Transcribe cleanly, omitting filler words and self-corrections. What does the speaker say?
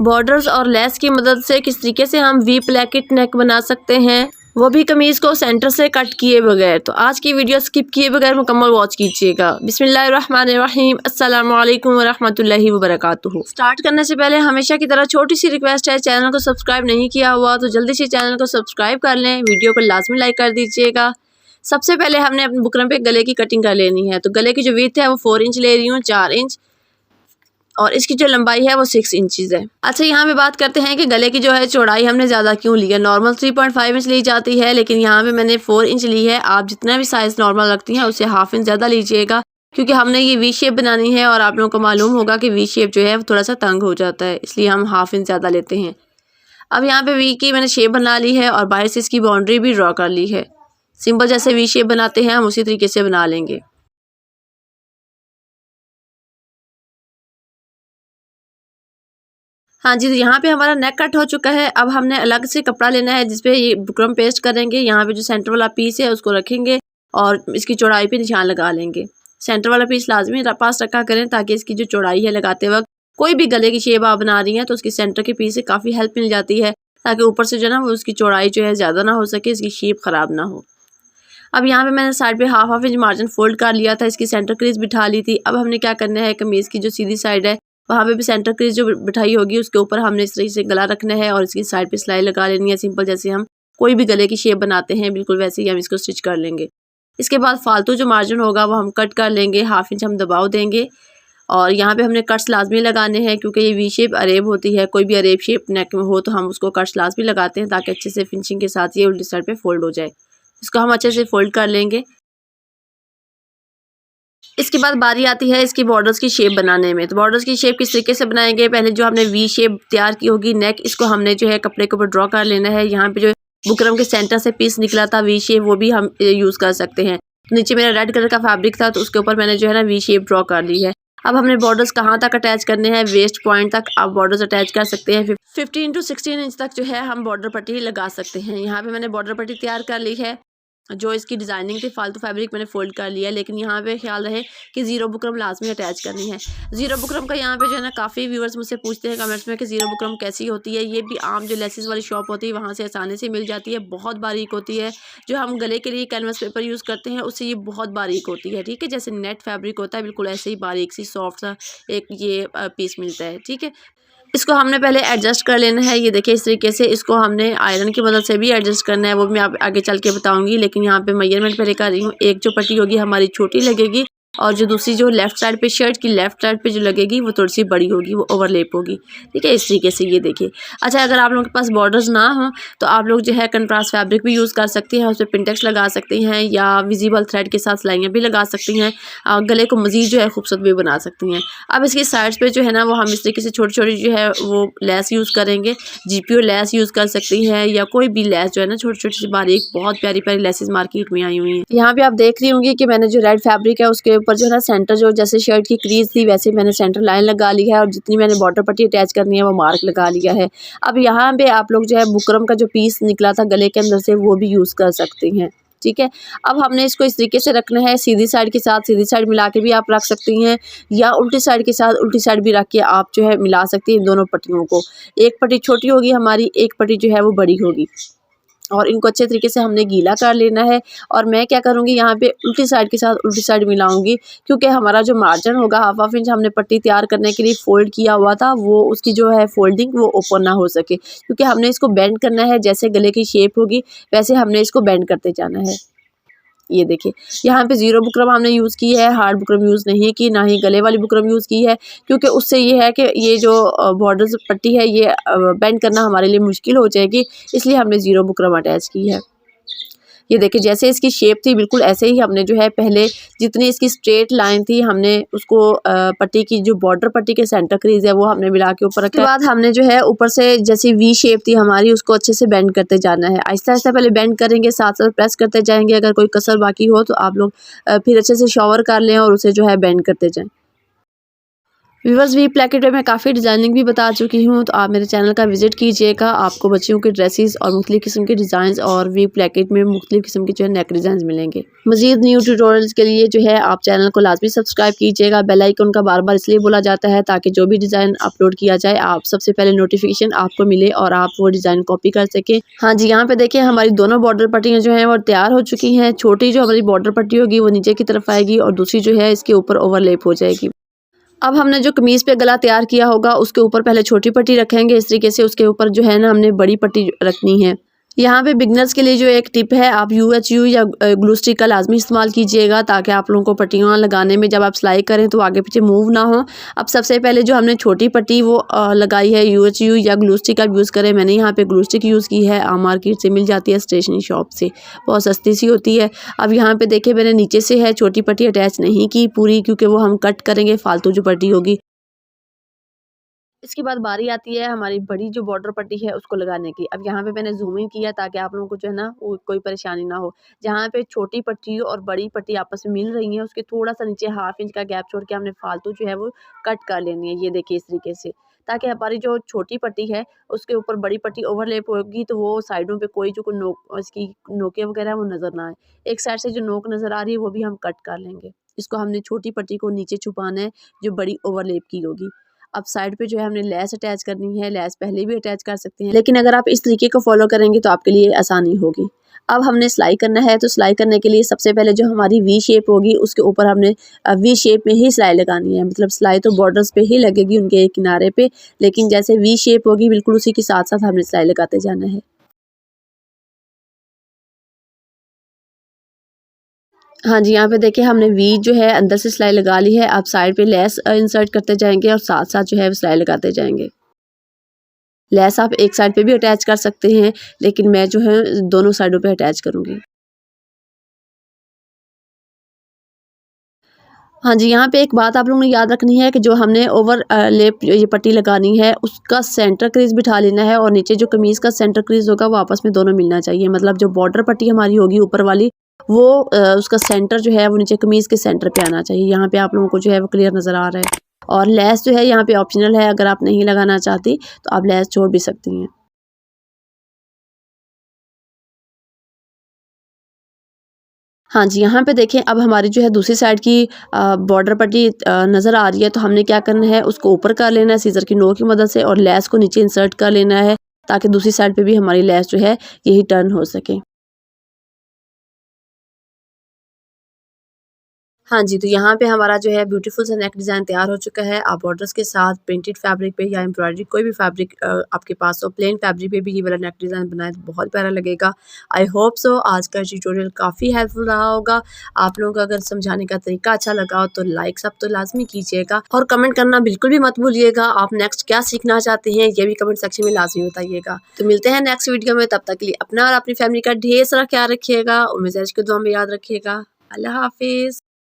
Borders और less की मदद से किस तरीके से हम वी प्लैकेट नेक बना सकते हैं, वो भी कमीज़ को सेंटर से कट किए बगैर। तो आज की वीडियो स्किप किए बगैर मुकम्मल वॉच कीजिएगा। बिस्मिल्लाहिर्रहमानिर्रहीम, अस्सलामु अलैकुम वरहमतुल्लाहि वबरकातुहू। स्टार्ट करने से पहले हमेशा की तरह छोटी सी रिक्वेस्ट है, चैनल को सब्सक्राइब नहीं किया हुआ तो जल्दी से चैनल को सब्सक्राइब कर लें, वीडियो को लाजमी लाइक कर दीजिएगा। सबसे पहले हमने अपने बुकरम पे गले की कटिंग कर लेनी है। तो गले की जो विड्थ है वो 4 इंच ले रही हूँ, 4 इंच, और इसकी जो लंबाई है वो 6 इंचज़ है। अच्छा, यहाँ पे बात करते हैं कि गले की जो है चौड़ाई हमने ज़्यादा क्यों ली है। नॉर्मल 3.5 इंच ली जाती है, लेकिन यहाँ पे मैंने 4 इंच ली है। आप जितना भी साइज़ नॉर्मल रखती हैं उससे हाफ इंच ज़्यादा लीजिएगा, क्योंकि हमने ये वी शेप बनानी है और आप लोगों को मालूम होगा कि वी शेप जो है वो थोड़ा सा तंग हो जाता है, इसलिए हम हाफ इंच ज़्यादा लेते हैं। अब यहाँ पे वी की मैंने शेप बना ली है और बाहर से इसकी बाउंड्री भी ड्रॉ कर ली है। सिंपल जैसे वी शेप बनाते हैं हम उसी तरीके से बना लेंगे। हाँ जी, तो यहाँ पे हमारा नेक कट हो चुका है। अब हमने अलग से कपड़ा लेना है जिस पे ये बुकरम पेस्ट करेंगे। यहाँ पे जो सेंटर वाला पीस है उसको रखेंगे और इसकी चौड़ाई पे निशान लगा लेंगे। सेंटर वाला पीस लाजमी पास रखा करें ताकि इसकी जो चौड़ाई है लगाते वक्त, कोई भी गले की शेप आप बना रही हैं तो उसकी सेंटर के पीस से काफ़ी हेल्प मिल जाती है, ताकि ऊपर से जो है ना वो उसकी चौड़ाई जो है ज़्यादा ना हो सके, इसकी शेप ख़राब ना हो। अब यहाँ पे मैंने साइड पे हाफ इंच मार्जिन फोल्ड कर लिया था, इसकी सेंटर क्रीज बिठा ली थी। अब हमने क्या करना है, कमीज़ की जो सीधी साइड है वहाँ पे भी सेंटर क्रीज जो बिठाई होगी उसके ऊपर हमने इस तरीके से गला रखना है और इसकी साइड पे सिलाई लगा लेनी है। सिंपल जैसे हम कोई भी गले की शेप बनाते हैं बिल्कुल वैसे ही हम इसको स्टिच कर लेंगे। इसके बाद फालतू जो मार्जिन होगा वो हम कट कर लेंगे, हाफ इंच हम दबाव देंगे। और यहाँ पे हमने कट्स लाजमी लगाने हैं, क्योंकि ये वी शेप अरेब होती है। कोई भी अरेब शेप नेक में हो तो हम उसको कट्स लाजमी लगाते हैं ताकि अच्छे से फिनिशिंग के साथ ये उल्टी साइड पे फोल्ड हो जाए। इसको हम अच्छे से फोल्ड कर लेंगे। इसके बाद बारी आती है इसकी बॉर्डर्स की शेप बनाने में। तो बॉर्डर्स की शेप किस तरीके से बनाएंगे, पहले जो हमने वी शेप तैयार की होगी नेक, इसको हमने जो है कपड़े के ऊपर ड्रॉ कर लेना है। यहाँ पे जो बुकरम के सेंटर से पीस निकला था वी शेप, वो भी हम यूज़ कर सकते हैं। नीचे मेरा रेड कलर का फैब्रिक था तो उसके ऊपर मैंने जो है ना वी शेप ड्रॉ कर ली है। अब हमने बॉर्डर्स कहाँ तक अटैच करने हैं, वेस्ट पॉइंट तक आप बॉर्डर्स अटैच कर सकते हैं। 15 to 16 इंच तक जो है हम बॉर्डर पट्टी लगा सकते हैं। यहाँ पे मैंने बॉर्डर पट्टी तैयार कर ली है। जो इसकी डिज़ाइनिंग थी फालतू फैब्रिक मैंने फोल्ड कर लिया, लेकिन यहाँ पे ख्याल रहे कि ज़ीरो बुकरम लाजमी अटैच करनी है। ज़ीरो बुकरम का यहाँ पे जो है ना काफ़ी व्यूअर्स मुझसे पूछते हैं कमेंट्स में कि ज़ीरो बुकरम कैसी होती है। ये भी आम जो लेसेस वाली शॉप होती है वहाँ से आसानी से मिल जाती है। बहुत बारीक होती है। जो हम गले के लिए कैनवस पेपर यूज़ करते हैं उससे ये बहुत बारीक होती है। ठीक है, जैसे नेट फैब्रिक होता है बिल्कुल ऐसे ही बारीक सी सॉफ्ट सा एक ये पीस मिलता है। ठीक है, इसको हमने पहले एडजस्ट कर लेना है। ये देखिए इस तरीके से इसको हमने आयरन की मदद से भी एडजस्ट करना है, वो भी मैं आप आगे चल के बताऊंगी। लेकिन यहाँ पे मेजरमेंट पहले कर रही हूँ। एक जो पट्टी होगी हमारी छोटी लगेगी और जो दूसरी जो लेफ्ट साइड पे शर्ट की लेफ्ट साइड पे जो लगेगी वो थोड़ी सी बड़ी होगी, वो ओवरलेप होगी। ठीक है, इस तरीके से ये देखिए। अच्छा, अगर आप लोगों के पास बॉर्डर्स ना हो तो आप लोग जो है कंट्रास्ट फैब्रिक भी यूज़ कर सकती हैं, उस पर पिंटेक्स लगा सकती हैं या विजिबल थ्रेड के साथ सिलाइयाँ भी लगा सकती हैं। गले को मज़ीद जो है खूबसूरत भी बना सकती हैं। अब इसकी साइड्स पे जो है ना वो हम इस तरीके से छोटी छोटी जो है वो लेस यूज़ करेंगे। जीपीओ लेस यूज़ कर सकती हैं या कोई भी लेस जो है ना छोटी छोटी सी बारीक, बहुत प्यारी प्यारी लेसेस मार्केट में आई हुई हैं। यहाँ पे आप देख रही होंगी कि मैंने जो रेड फैब्रिक है उसके ऊपर जो है ना सेंटर जो जैसे शर्ट की क्रीज थी वैसे मैंने सेंटर लाइन लगा ली है और जितनी मैंने बॉर्डर पट्टी अटैच करनी है वो मार्क लगा लिया है। अब यहाँ पे आप लोग जो है बुकरम का जो पीस निकला था गले के अंदर से वो भी यूज़ कर सकती हैं। ठीक है, अब हमने इसको इस तरीके से रखना है, सीधी साइड के साथ सीधी साइड मिला के भी आप रख सकती हैं या उल्टी साइड के साथ उल्टी साइड भी रख के आप जो है मिला सकती हैं दोनों पट्टियों को। एक पट्टी छोटी होगी हमारी, एक पट्टी जो है वो बड़ी होगी और इनको अच्छे तरीके से हमने गीला कर लेना है। और मैं क्या करूँगी, यहाँ पे उल्टी साइड के साथ उल्टी साइड मिलाऊंगी, क्योंकि हमारा जो मार्जिन होगा हाफ इंच हमने पट्टी तैयार करने के लिए फोल्ड किया हुआ था, वो उसकी जो है फोल्डिंग वो ओपन ना हो सके, क्योंकि हमने इसको बेंड करना है। जैसे गले की शेप होगी वैसे हमने इसको बेंड करते जाना है। ये देखिए यहाँ पे ज़ीरो बुकरम हमने यूज़ की है, हार्ड बुकरम यूज़ नहीं की, ना ही गले वाली बुकरम यूज़ की है, क्योंकि उससे ये है कि ये जो बॉर्डर पट्टी है ये बेंड करना हमारे लिए मुश्किल हो जाएगी, इसलिए हमने ज़ीरो बुकरम अटैच की है। ये देखिए जैसे इसकी शेप थी बिल्कुल ऐसे ही हमने जो है पहले जितनी इसकी स्ट्रेट लाइन थी हमने उसको पट्टी की जो बॉर्डर पट्टी के सेंटर क्रीज है वो हमने मिला के ऊपर रखा। उसके बाद हमने जो है ऊपर से जैसी वी शेप थी हमारी उसको अच्छे से बेंड करते जाना है। आहिस्ता आहिस्ता पहले बेंड करेंगे, साथ साथ प्रेस करते जाएंगे। अगर कोई कसर बाकी हो तो आप लोग फिर अच्छे से शॉवर कर लें और उसे जो है बेंड करते जाएं। व्यूअर्स वी प्लेकेट में मैं काफ़ी डिज़ाइनिंग भी बता चुकी हूँ, तो आप मेरे चैनल का विजिट कीजिएगा। आपको बच्चियों के ड्रेसेस और मुख्तलिफ़ किस्म के डिज़ाइंस और वी प्लेकेट में मुख्तलिफ़ किस्म के जो है नेक डिज़ाइंस मिलेंगे। मज़ीद न्यू ट्यूटोरियल्स के लिए जो है आप चैनल को लाज़मी सब्सक्राइब कीजिएगा। बेल आइकन का बार-बार इसलिए बोला जाता है ताकि जो भी डिज़ाइन अपलोड किया जाए आप सबसे पहले नोटिफिकेशन आपको मिले और आप वो डिज़ाइन कॉपी कर सकें। हाँ जी, यहाँ पे देखिए हमारी दोनों बॉर्डर पट्टियाँ जो हैं वो तैयार हो चुकी हैं। छोटी जो हमारी बॉर्डर पट्टी होगी वो नीचे की तरफ आएगी और दूसरी जो है इसके ऊपर ओवरलैप हो जाएगी। अब हमने जो कमीज़ पे गला तैयार किया होगा उसके ऊपर पहले छोटी पट्टी रखेंगे इस तरीके से, उसके ऊपर जो है ना हमने बड़ी पट्टी रखनी है। यहाँ पे बिगनर्स के लिए जो एक टिप है, आप UHU या ग्लू स्टिक का लाजमी इस्तेमाल कीजिएगा ताकि आप लोगों को पट्टियाँ लगाने में जब आप सिलाई करें तो आगे पीछे मूव ना हो। अब सबसे पहले जो हमने छोटी पट्टी वो लगाई है, UHU या ग्लू स्टिक आप यूज़ करें। मैंने यहाँ पे ग्लू स्टिक यूज़ की है, मार्केट से मिल जाती है स्टेशनरी शॉप से, बहुत सस्ती सी होती है। अब यहाँ पे देखिए मैंने नीचे से है छोटी पट्टी अटैच नहीं की पूरी, क्योंकि वो हम कट करेंगे फालतू जो पट्टी होगी। इसके बाद बारी आती है हमारी बड़ी जो बॉर्डर पट्टी है उसको लगाने की। अब यहाँ पे मैंने ज़ूम इन किया ताकि आप लोगों को जो है ना वो कोई परेशानी ना हो। जहाँ पे छोटी पट्टी और बड़ी पट्टी आपस में मिल रही हैं उसके थोड़ा-सा नीचे हाफ इंच का गैप छोड़ के हमने फालतू जो है वो कट कर लेनी है। ये देखिए इस तरीके से, ताकि हमारी जो छोटी पट्टी है उसके ऊपर बड़ी पट्टी ओवरलैप होगी तो वो साइडों पे कोई जो नोक इसकी नोकें वगैरह वो नज़र ना आए। एक साइड से जो नोक नज़र आ रही है वो भी हम कट कर लेंगे। इसको हमने छोटी पट्टी को नीचे छुपाना है जो बड़ी ओवरलैप की होगी। अब साइड पे जो है हमने लेस अटैच करनी है, लेस पहले भी अटैच कर सकते हैं, लेकिन अगर आप इस तरीके को फॉलो करेंगे तो आपके लिए आसानी होगी। अब हमने सिलाई करना है, तो सिलाई करने के लिए सबसे पहले जो हमारी वी शेप होगी उसके ऊपर हमने वी शेप में ही सिलाई लगानी है। मतलब सिलाई तो बॉर्डर्स पे ही लगेगी उनके एक किनारे पे, लेकिन जैसे वी शेप होगी बिल्कुल उसी के साथ-साथ हमने सिलाई लगाते जाना है। हाँ जी, यहाँ पे देखिए हमने वी जो है अंदर से सिलाई लगा ली है। अब साइड पे लेस इंसर्ट करते जाएँगे और साथ-साथ जो है सिलाई लगाते जाएँगे। लेस आप एक साइड पे भी अटैच कर सकते हैं, लेकिन मैं जो है दोनों साइडों पे अटैच करूँगी। हाँ जी, यहाँ पे एक बात आप लोगों ने याद रखनी है कि जो हमने लेप ये पट्टी लगानी है, उसका सेंटर क्रीज़ बिठा लेना है और नीचे जो कमीज़ का सेंटर क्रीज़ होगा वो आपस में दोनों मिलना चाहिए। मतलब जो बॉर्डर पट्टी हमारी होगी ऊपर वाली, वो उसका सेंटर जो है वो नीचे कमीज़ के सेंटर पे आना चाहिए। यहाँ पे आप लोगों को जो है वो क्लियर नज़र आ रहा है। और लेस जो है यहाँ पे ऑप्शनल है, अगर आप नहीं लगाना चाहती तो आप लेस छोड़ भी सकती हैं। हाँ जी, यहाँ पे देखें अब हमारी जो है दूसरी साइड की बॉर्डर पट्टी नज़र आ रही है, तो हमने क्या करना है उसको ऊपर कर लेना है सीज़र की नोक की मदद से और लेस को नीचे इंसर्ट कर लेना है, ताकि दूसरी साइड पे भी हमारी लेस जो है यही टर्न हो सके। हाँ जी, तो यहाँ पे हमारा जो है ब्यूटीफुल सा नेक डिज़ाइन तैयार हो चुका है। आप बॉर्डर्स के साथ प्रिंटेड फैब्रिक पे या एम्ब्रॉयडरी कोई भी फैब्रिक आपके पास हो, प्लेन फैब्रिक पे भी ये वाला नेक डिज़ाइन बनाएँ तो बहुत प्यारा लगेगा। आई होप सो आज का ट्यूटोरियल काफ़ी हेल्पफुल रहा होगा। आप लोगों को अगर समझाने का तरीका अच्छा लगा हो तो लाइक सब तो लाज़मी कीजिएगा और कमेंट करना बिल्कुल भी मत भूलिएगा। आप नेक्स्ट क्या सीखना चाहते हैं ये भी कमेंट सेक्शन में लाज़मी बताइएगा। तो मिलते हैं नेक्स्ट वीडियो में, तब तक के लिए अपना और अपनी फैमिली का ढेर सारा ख्याल रखिएगा और मुझे दुआ में याद रखिएगा। अल्लाह हाफ़िज़।